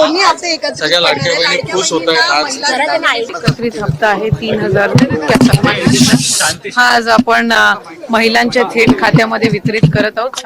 दोन्ही हप्ते एकत्रित सगळ्या लाडक्या बहिणी खुश होत आहेत आज. एकत्रित हप्ता आहे 3,000 या सन्मान निधीचा. हा आज आपण महिलांच्या थेट खात्यामध्ये वितरित करत आहोत.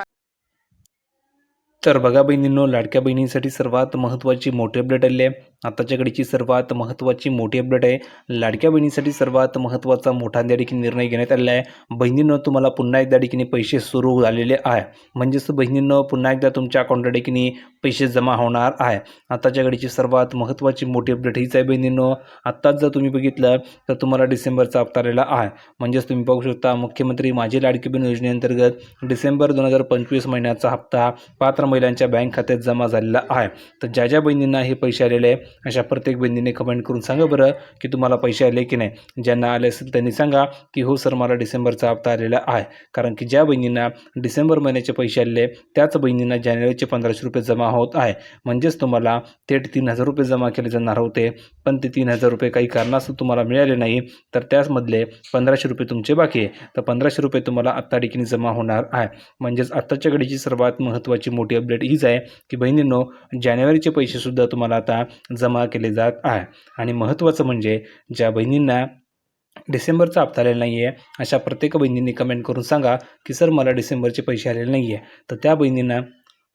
तर बघा बहिणींनो, लाडक्या बहिणींसाठी सर्वात महत्त्वाची मोठी अपडेट आली आहे. आताच्या घडीची सर्वात महत्त्वाची मोठी अपडेट आहे. लाडक्या बहिणींसाठी सर्वात महत्त्वाचा मोठा त्या ठिकाणी निर्णय घेण्यात आलेला आहे. बहिणींनो, तुम्हाला पुन्हा एकदा ठिकाणी पैसे सुरू झालेले आहे. म्हणजेच बहिणींनो, पुन्हा एकदा तुमच्या अकाउंटला ठिकाणी पैसे जमा होणार आहे. आताच्या घडीची सर्वात महत्त्वाची मोठी अपडेट हीच आहे बहिणींनो. आत्ताच जर तुम्ही बघितलं तर तुम्हाला डिसेंबरचा हप्ता आलेला आहे. म्हणजेच तुम्ही बघू शकता, मुख्यमंत्री माझी लाडकी बहीण योजनेअंतर्गत डिसेंबर 2025 महिन्याचा हप्ता पात्र महिलांच्या बँक खात्यात जमा झालेला आहे. तर ज्या ज्या बहिणींना हे पैसे आलेले आहे अशा प्रत्येक बहिणीने कमेंट करून सांगा बरं की तुम्हाला पैसे आले की नाही. ज्यांना आले असेल त्यांनी सांगा की हो सर, मला डिसेंबरचा हप्ता आलेला आहे. कारण की ज्या बहिणींना डिसेंबर महिन्याचे पैसे आलेले त्याच बहिणींना जानेवारीचे 1500 रुपये जमा होत आहे. म्हणजेच तुम्हाला थेट 3,000 रुपये जमा केले जाणार होते, पण ते 3,000 रुपये काही कारणास्तव तुम्हाला मिळाले नाही. तर त्याचमधले 1500 रुपये तुमचे बाकी आहे. तर 1500 रुपये तुम्हाला आत्ता ठिकाणी जमा होणार आहे. म्हणजेच आत्ताच्या घडीची सर्वात महत्त्वाची मोठी अपडेट हीच आहे की बहिणींनो, जानेवारीचे पैसेसुद्धा तुम्हाला आता जमा केले जात आहे. आणि महत्त्वाचं म्हणजे ज्या बहिणींना डिसेंबरचा हप्ता आलेला नाही आहे अशा प्रत्येक बहिणींनी कमेंट करून सांगा की सर, मला डिसेंबरचे पैसे आलेले नाही आहे. तर त्या बहिणींना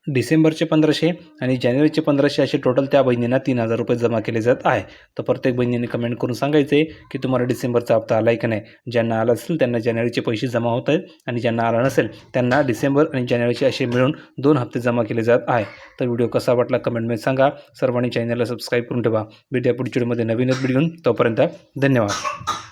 डिसेंबरचे 1500 आणि जानेवारीचे 1500 असे टोटल त्या बहिणींना 3,000 रुपये जमा केले जात आहे. तर प्रत्येक बहिणीने कमेंट करून सांगायचे की तुम्हाला डिसेंबरचा हप्ता आला आहे की नाही. ज्यांना आला असेल त्यांना जानेवारीचे पैसे जमा होत आहेत आणि ज्यांना आला नसेल त्यांना डिसेंबर आणि जानेवारीचे असे मिळून 2 हप्ते जमा केले जात आहे. तर व्हिडिओ कसा वाटला कमेंटमध्ये सांगा. सर्वांनी चॅनलला सबस्क्राईब करून ठेवा. भेटूया पुढच्या व्हिडिओमध्ये नवीनच व्हिडिओ. तोपर्यंत धन्यवाद.